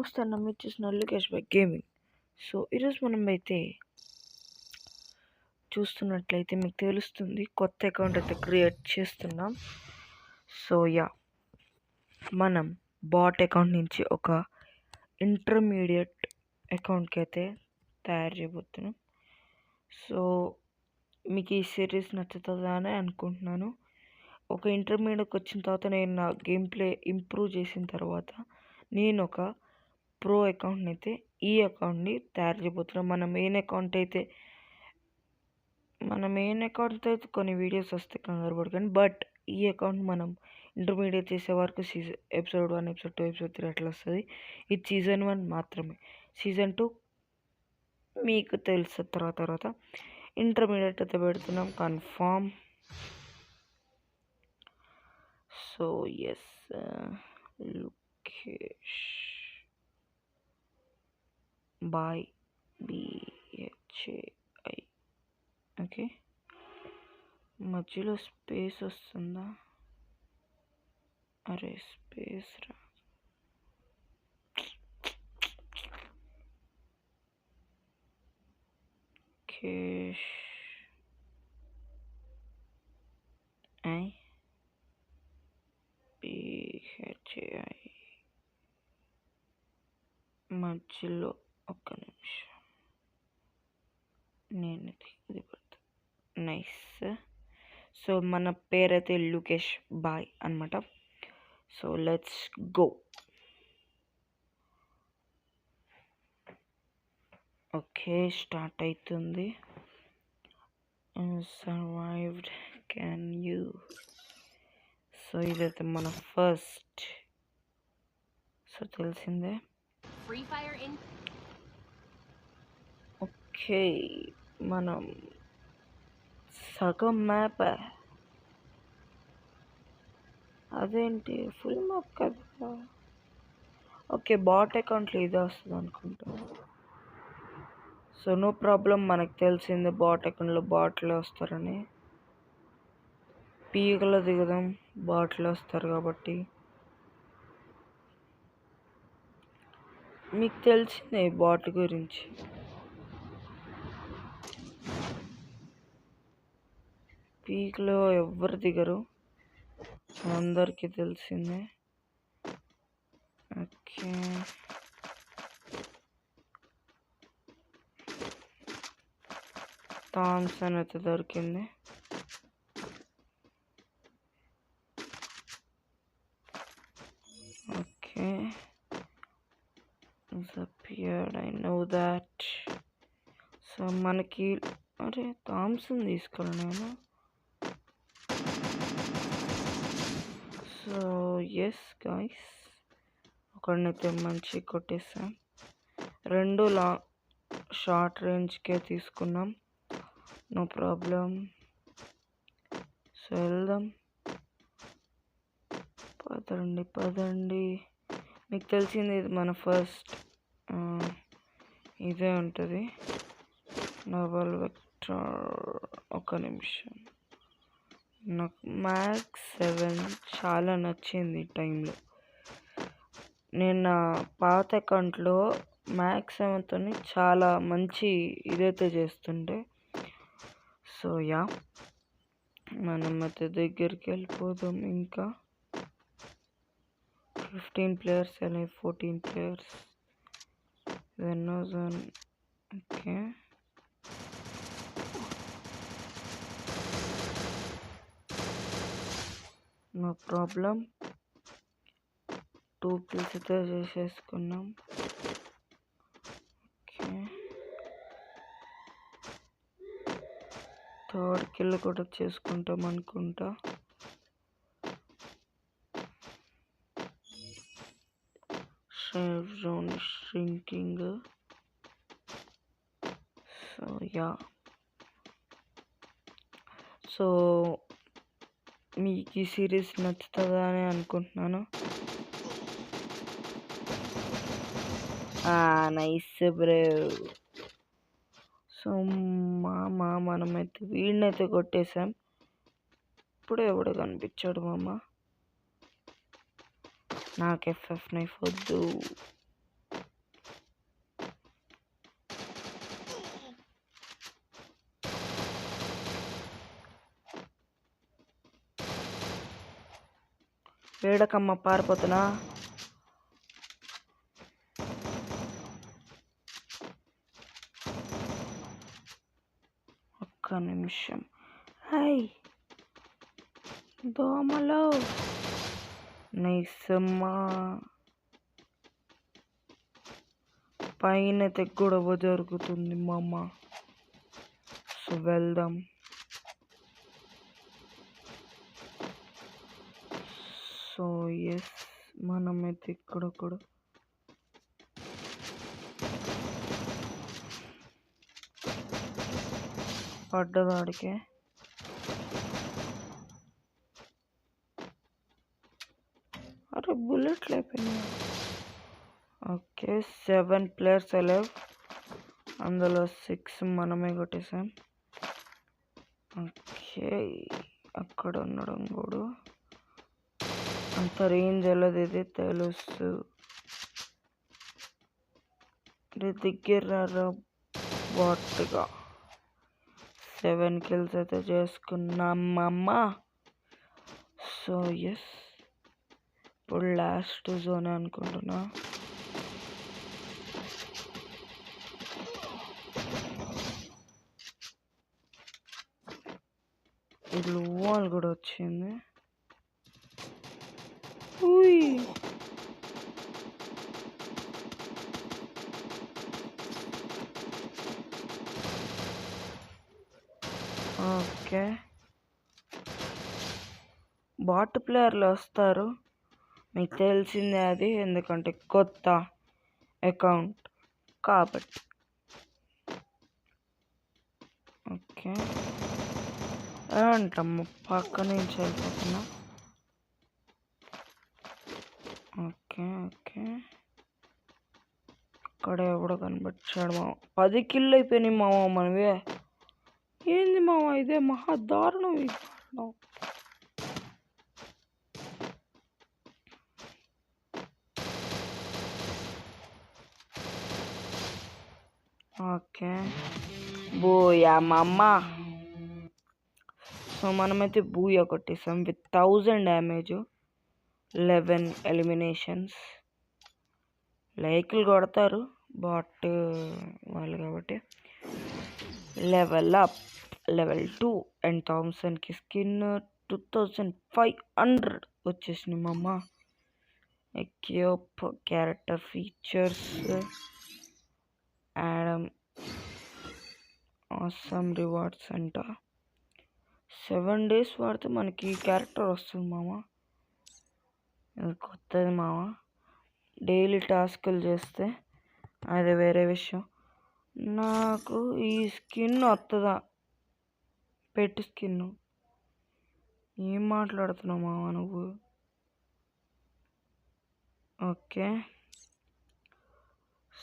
నమస్తే అన్న, మీరు చూసిన లుకేష్ బై గేమింగ్. సో ఈరోజు మనం అయితే చూస్తున్నట్లయితే మీకు తెలుస్తుంది, కొత్త అకౌంట్ అయితే క్రియేట్ చేస్తున్నాం. సో మనం బాట్ అకౌంట్ నుంచి ఒక ఇంటర్మీడియట్ అకౌంట్కి అయితే తయారు చేయబోతున్నాం. సో మీకు ఈ సిరీస్ నచ్చుతుందని అనుకుంటున్నాను. ఒక ఇంటర్మీడియట్కి వచ్చిన తర్వాత నేను నా గేమ్ ప్లే ఇంప్రూవ్ చేసిన తర్వాత నేను ఒక ప్రో అకౌంట్ని అయితే ఈ అకౌంట్ని తయారు చేయబోతున్నాం. మన మెయిన్ అకౌంట్ అయితే కొన్ని వీడియోస్ వస్తాయి, కంగారు పడకండి. బట్ ఈ అకౌంట్ మనం ఇంటర్మీడియట్ చేసే వరకు ఎపిసోడ్ 1, ఎపిసోడ్ 2, ఎపిసోడ్ 3 అట్లా వస్తుంది. ఇది సీజన్ 1 మాత్రమే. సీజన్ 2 మీకు తెలుసు తర్వాత ఇంటర్మీడియట్ అయితే పెడుతున్నాం కన్ఫామ్. సో ఎస్, లుకేష్ బై BHAI. ఓకే, మధ్యలో స్పేస్ వస్తుందా? అరే స్పేస్ రా. కేష్ BHAI మధ్యలో ఒక్క నిమిషం, నేను ఇది పెడతా. నైస్. సో మన పేరైతే లుకేష్ బాయ్ అనమాట. So let's go. Okay, start అవుతుంది. Survived, can you. సో ఇదైతే మన ఫస్ట్. సో తెలిసిందే. ఓకే, మనం సగం మ్యాప్. అదేంటి ఫుల్ మ్యాప్ కదా? ఓకే, బాట్ అకౌంట్లో ఇదే వస్తుంది అనుకుంటా. సో నో ప్రాబ్లం, మనకు తెలిసిందే బాట్ అకౌంట్లో బాట్లు వస్తారని. పీకలో దిగుదాం, బాట్లు వస్తారు కాబట్టి. మీకు తెలిసిందే బాట్ గురించి. పీక్లో ఎవ్వరు దిగరు, అందరికీ తెలిసిందే. ఓకే, థామ్సన్ అయితే దొరికింది. Okay, disappeared, I know that. So మనకి అరే థామ్సన్ తీసుకోవాలి నేను. సో ఎస్ గాయస్, ఒకడినైతే మంచి కొట్టేసాం. 2 షార్ట్ రేంజ్కే తీసుకున్నాం, నో ప్రాబ్లం. సో వెళ్దాం, పదండి. మీకు తెలిసింది ఇది మన ఫస్ట్ ఇదే ఉంటుంది, డబల్ వెక్టర్. ఒక నిమిషం, నాకు మ్యాక్స్ 7 చాలా నచ్చింది ఈ టైంలో. నేను నా పాత అకౌంట్లో మ్యాక్స్ 7తో చాలా మంచి ఇదైతే చేస్తుండే. సో మనం అయితే దగ్గరికి వెళ్ళిపోదాం. ఇంకా 15 players and 14 players. Then no zone. Okay. No problem. 2 kills అయితే చేసేసుకున్నాం. ఓకే, 3rd kill కూడా చేసుకుంటాం అనుకుంటా. Safe zone షింకింగ్. సో మీకు ఈ సిరీస్ నచ్చుతుందని అనుకుంటున్నాను. Nice bro. సో మనమైతే వీడినైతే కొట్టేసాం. ఇప్పుడే ఎవడు కనిపించాడు మామ. నాకు FF9 వద్దు. ఏడకమ్మ పారిపోతున్నా. ఒక్క నిమిషం. హై దోమలో నైసమ్మా. పైన గొడవ జరుగుతుంది మామ. సో వెళ్దాం. సో ఎస్, మనమైతే ఇక్కడ పడ్డదాడికే. అరే బుల్లెట్లు అయిపోయినాయి. ఓకే 7 players అలైవ్, అందులో 6 మనమే కొట్టేసాం. ఓకే అక్కడ ఉన్నాడు ఇంకోడు. అంత రేంజ్ వెళ్ళదు ఇది తెలుసు. దగ్గర బాట్గా 7 kills అయితే చేసుకున్నామమ్మ. సో ఎస్, ఇప్పుడు లాస్ట్ జోన్ అనుకుంటున్నా. ఇది వాల్ కూడా వచ్చింది. ఓకే బాట్ ప్లేయర్లు వస్తారు, మీకు తెలిసిందే అది, ఎందుకంటే కొత్త అకౌంట్ కాబట్టి. ఓకే అంటమ్మ పక్క నుంచి వెళ్ళిపోతున్నా. ఓకే ఓకే ఇక్కడ ఎవడో కనిపించాడు మామ. 10 kills అయిపోయినాయి మామ మనవే. ఏంది మామ ఇదే మహా దారుణం. ఓకే బూయా మమ్మ. సో మనమైతే బూయా కొట్టేసాం విత్ 1000 డ్యామేజ్, 11 ఎలిమినేషన్స్. లైక్లు కొడతారు బాట్ వాళ్ళు కాబట్టి. లెవెల్ అప్, లెవెల్ 2 అండ్ థామ్సన్కి స్కిన్ 2500 వచ్చేసినాయి మమ్మ. ఎక్యూప్ క్యారెక్టర్ ఫీచర్స్, యాడమ్ ఆసమ్ రివార్డ్స్ అంట. 7 days వాడితే మనకి క్యారెక్టర్ వస్తుంది మామ. ఇది కొత్తది మామ. డైలీ టాస్కులు చేస్తే అది వేరే విషయం. నాకు ఈ స్కిన్ వస్తుందా? పెట్టి స్కిన్. ఏం మాట్లాడుతున్నావు మామ నువ్వు? ఓకే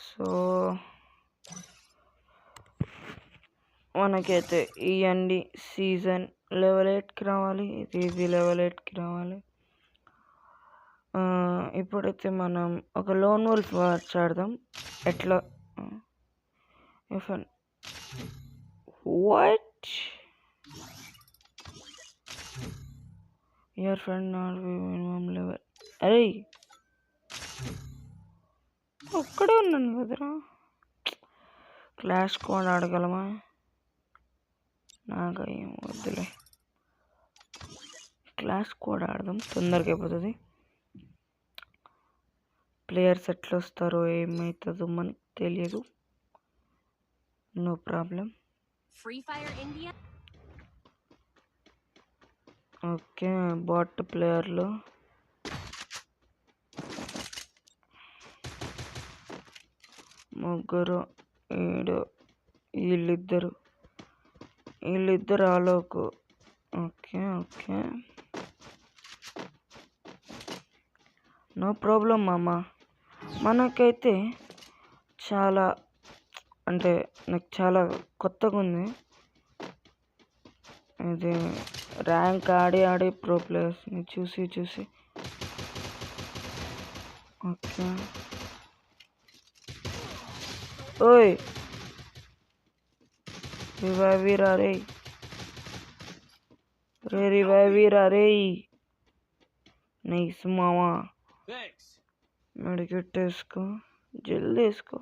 సో మనకైతే ఇవ్వండి. సీజన్ లెవెల్ 8కి రావాలి, ఇది లెవెల్ 8కి రావాలి. ఇప్పుడైతే మనం ఒక లోన్ వోల్ఫ్ ఆడదాం. ఎట్లా what your friend not minimum level. అరే ఒక్కడే ఉన్నాను కదరా. క్లాష్ స్క్వాడ్ ఆడగలమా? నాకు ఏం వద్దులే, క్లాష్ స్క్వాడ్ ఆడదాం, తొందరగా అయిపోతుంది. ప్లేయర్స్ ఎట్లా వస్తారో ఏమవుతుందో మనకు తెలియదు. No problem. ఓకే బాట్ ప్లేయర్లు ముగ్గురు, ఏడు, వీళ్ళిద్దరు ఆలోకు. ఓకే ఓకే నో ప్రాబ్లం మామ. మనకైతే చాలా అంటే నాకు చాలా కొత్తగా ఉంది ఇది. ర్యాంక్ ఆడి ప్రో ప్లేయర్స్ని చూసి ఓకే. ఓయ్ రివైవీరా రే, రివైవీరా రే. నైస్ మావా. మెడికెట్ వేసుకో, జల్దీ వేసుకో.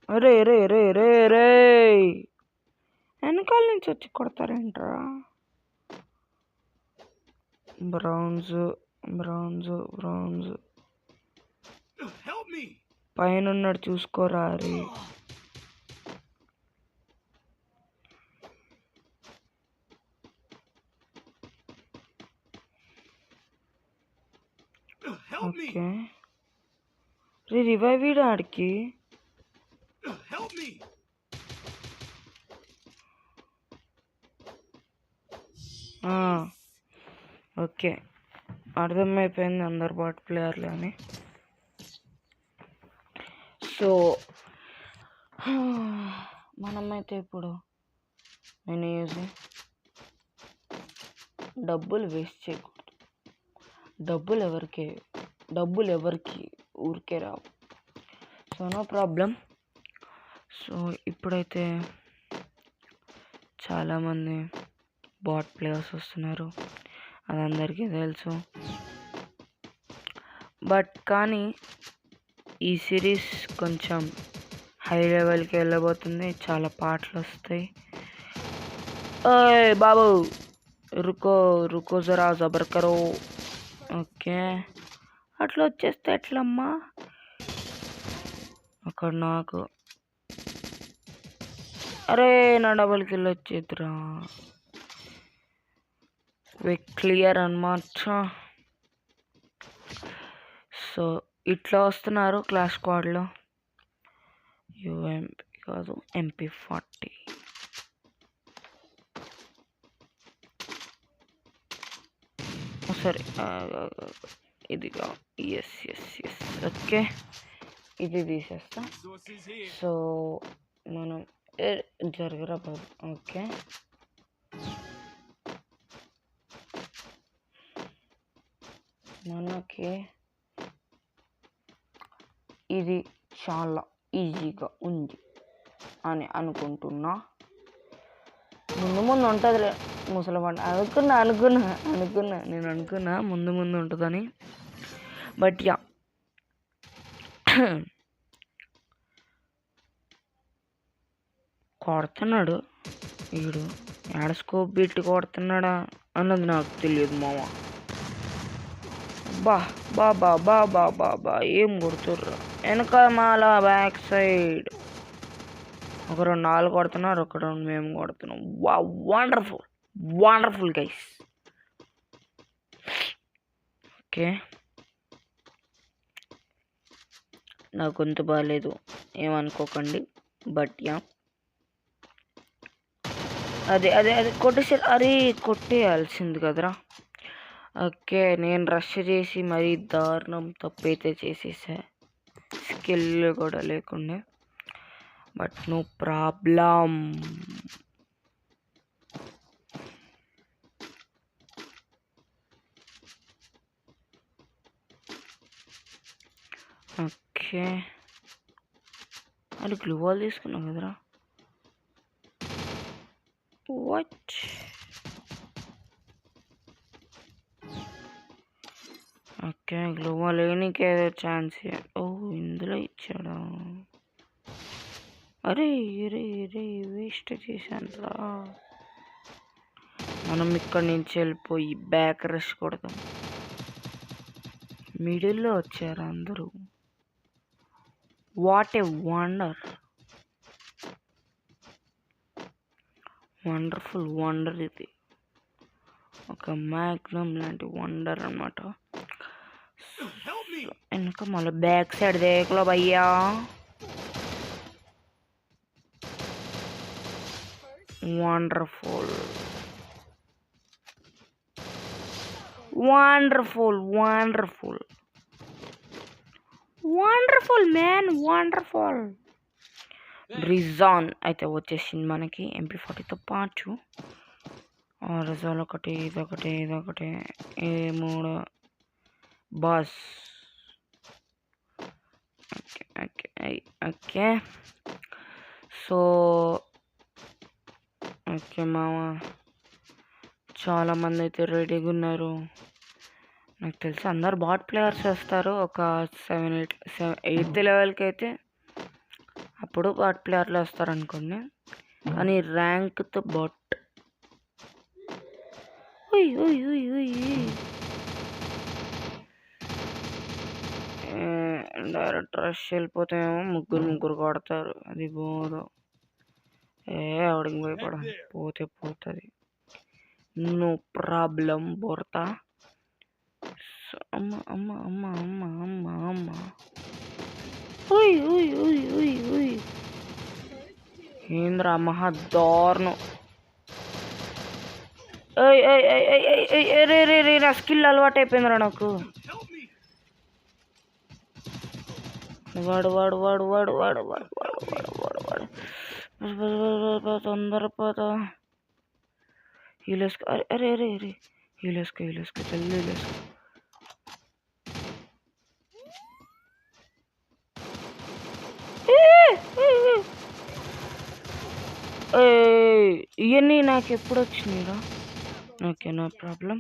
అరే రే రే రే రే, వెనకాల నుంచి వచ్చి కొడతారేంట్రా? బ్రౌన్స్ బ్రౌన్స్ బ్రౌన్స్ పైన ఉన్నాడు చూసుకోరా. రే ఓకే, రే రివైవ్ ఆడికి. ఓకే, అర్థమైపోయింది అందరు బాట్ ప్లేయర్లు అని. సో మనమైతే ఇప్పుడు నేను యూజ్ డబ్బులు వేస్ట్ చేయకూడదు. డబ్బులు ఎవరికి ఊరికే రావు. So no problem. సో ఇప్పుడైతే చాలామంది బాట్ ప్లేయర్స్ వస్తున్నారు, అది అందరికీ తెలుసు. బట్ కానీ ఈ సిరీస్ కొంచెం హై లెవెల్కి వెళ్ళబోతుంది, చాలా పాటలు వస్తాయి. ఓయ్ బాబు రుకో రుకో జరా జబర్ కరో. ఓకే, అట్లా వచ్చేస్తే ఎట్లమ్మా? అక్కడ నాకు అరే నా డబల్ కిల్ వచ్చేదిరా. క్లియర్ అన్నమాట. సో ఇట్లా వస్తున్నారు క్లాస్ స్క్వాడ్లో. యూఎంపీ కాదు, MP40. సరే ఇదిగా. ఎస్ ఎస్ ఎస్ ఓకే, ఇది తీసేస్తా. సో మనం జరగరా బాబు. ఓకే, మనకి ఇది చాలా ఈజీగా ఉంది అని అనుకుంటున్నా. ముందు ఉంటుందిలే ముసలమాట. అనుకున్నా ముందు ఉంటుందని. బట్ యా కొడుతున్నాడు వీడు. ఏడ స్కోప్ పెట్టి కొడుతున్నాడా అన్నది నాకు తెలియదు మామ. బా బా బా బా బా బా బా ఏం కొడుతుర్రా? వెనక మాల బ్యాక్ సైడ్ ఒక 2 కొడుతున్నారు, ఒక 2 మేము కొడుతున్నాం. వా వండర్ఫుల్ వండర్ఫుల్ గైస్. ఓకే, నా గొంతు బాగాలేదు ఏమనుకోకండి. బట్ యా అదే కొట్టేసారు. అరే కొట్టేయాల్సింది కదరా. ఓకే, నేను రష్ చేసి మరీ దారుణం తప్పైతే చేసేసా, స్కిల్ కూడా లేకుండా. But no problem. ఓకే, అది గ్లూ వాల్ తీసుకున్నాం కదరా. వాట్? ఓకే, గ్లూ వాల్ లేనికే ఏదో ఛాన్స్. ఓ ఇందులో ఇచ్చాడా? అరే రే రే వేస్ట్ చేశానురా. మనం ఇక్కడి నుంచి వెళ్ళిపోయి బ్యాక్ రష్ కొడదాం. మిడిల్లో వచ్చారు అందరూ. What a wonderful wonder. ఇది ఒక మ్యాగ్నమ్ లాంటి వండర్ అన్నమాట. వెనక మళ్ళీ బ్యాక్ సైడ్ దేకలో భయ్యా. Wonderful wonderful wonderful wonderful man wonderful. రిజాన్ అయితే వచ్చేసింది మనకి MP40తో పాటు. రిజాన్ ఒకటి, ఇదొకటి, ఈ 3 బాస్. ఓకే. సో ఓకే మామ, చాలామంది అయితే రెడీగా ఉన్నారు. నాకు తెలిసి అందరు బాట్ ప్లేయర్స్ వస్తారు. ఒక 8th లెవెల్కి అయితే అప్పుడు బాట్ ప్లేయర్లు వస్తారు అనుకోండి. కానీ ర్యాంక్తో బాట్ డైరెక్ట్ రష్ వెళ్ళిపోతామేమో, ముగ్గురు కొడతారు. అది పోదు. ఎవడికి భయపడ, పోతే పోతుంది, నో ప్రాబ్లం. బొడతా. అమ్మ అమ్మ అమ్మ అమ్మ అమ్మ అమ్మ. ఏంద్రా మహా దారుణం. రే నా స్కిల్ అలవాటు అయిపోయిందిరా నాకు. వాడు వాడు వాడు వాడు వాడు వాడు వాడు వాడు వాడు వాడు తొందరపోతా. హీలేసుకో. అరే అరే అరే హీలేసుకో జల్దీ హీలేసుకో. ఇవన్నీ నాకు ఎప్పుడు వచ్చినాయిరా. Okay, no problem.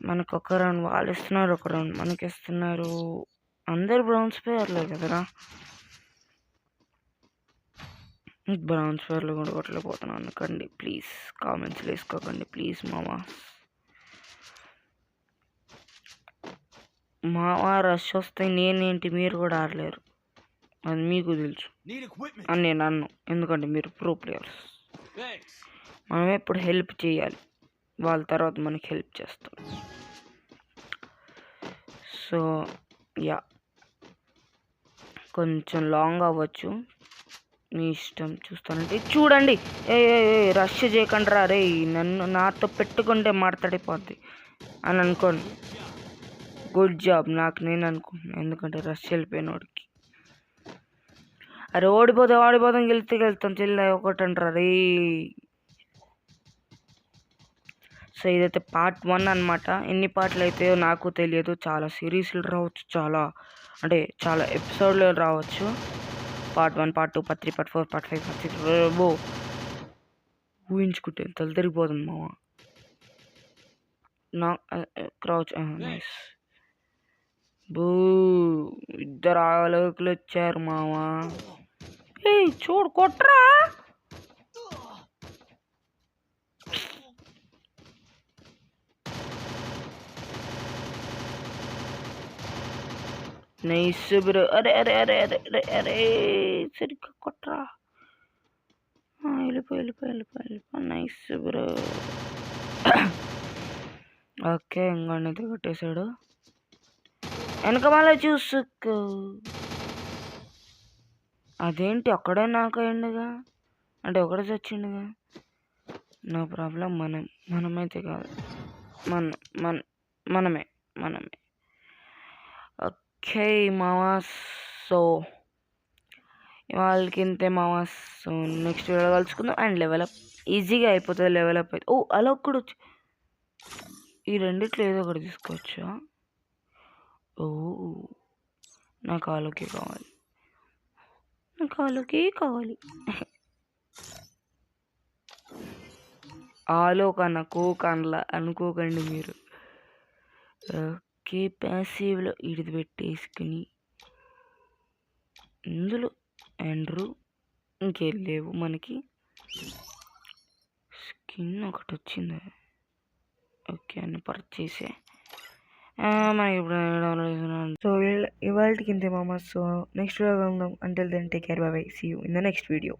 మనకు ఒక రౌండ్ వాళ్ళు ఇస్తున్నారు, ఒక రౌండ్ మనకి ఇస్తున్నారు. అందరు బ్రౌన్స్ ప్లేయర్లే కదరా. బ్రౌన్స్ ప్లేయర్లు కూడా కొట్టలేకపోతున్నాను అనుకోండి. ప్లీజ్ కామెంట్స్లో వేసుకోకండి ప్లీజ్ మామా. రష్ వస్తే నేనేంటి, మీరు కూడా ఆడలేరు, అది మీకు తెలుసు అని నేను అన్ను. ఎందుకంటే మీరు ప్రో ప్లేయర్స్. మనం ఎప్పుడు హెల్ప్ చేయాలి, వాళ్ళ తర్వాత మనకి హెల్ప్ చేస్తాం. సో యా, కొంచెం లాంగ్ అవ్వచ్చు, మీ ఇష్టం. చూస్తానంటే చూడండి. రష్ చేయకండి రా రే, నాతో పెట్టుకుంటే మాట్లాడిపోద్ది అని అనుకోండి. గుడ్ జాబ్, నాకు నేను అనుకుంటున్నాను. ఎందుకంటే రష్ వెళ్ళిపోయిన వాడికి, అరే ఓడిపోతాం వెళ్తాం చెల్లి ఒకటి అంటారా రే. సో ఇదైతే పార్ట్ 1 అనమాట. ఎన్ని పార్ట్లు అయితే నాకు తెలియదు. చాలా సిరీస్లు రావచ్చు, చాలా ఎపిసోడ్లు రావచ్చు. Part 1, part 2, part 3, part 4, part 5, part 6. ఊహించుకుంటే తల తిరిగిపోతుంది మామ. నా క్రౌచ్ నైస్. ఇద్దరు ఆలోకులు వచ్చారు మామ. చూడు కొట్రా. Nice bro. అరే అరే అరే అరే అరే అరే సరిగ్గా కొట్రా. వెళ్ళిపో. Nice bro. ఓకే, ఇంకొన్ని కొట్టేశాడు. వెనక మళ్ళీ చూసుకో. అదేంటి ఒక్కడే నాకు అయిండుగా, అంటే ఒకడే చచ్చిండుగా. No problem. మనమైతే కాదు, మనమే. ఓకే మామాస్, సో వాళ్ళకి ఇంతే మామాస్. సో నెక్స్ట్ వీడియో కలుసుకుందాం. అండ్ లెవెలప్ ఈజీగా అయిపోతుంది. లెవెలప్ అయితే అలా కూడా ఈ రెండిట్లో ఏదో ఒకటి తీసుకోవచ్చా. నాకు ఆలోకే కావాలి. ఆలోకన్నా కోకన్లా అనుకోకండి మీరు. ఓకే, ప్యాసివ్లో ఇడిది పెట్టేసుకుని ఇందులో ఆండ్రూ ఇంకేం లేవు. మనకి స్కిన్ ఒకటి వచ్చింది. ఓకే అని పర్చేసే మనకి ఇప్పుడు డౌన్లోడ్ చేస్తున్నాను. సో ఇవాళకి ఇంతే మామ. సో నెక్స్ట్ వీడియో కలుద్దాం. Until then take care, bye bye, see you in the next video.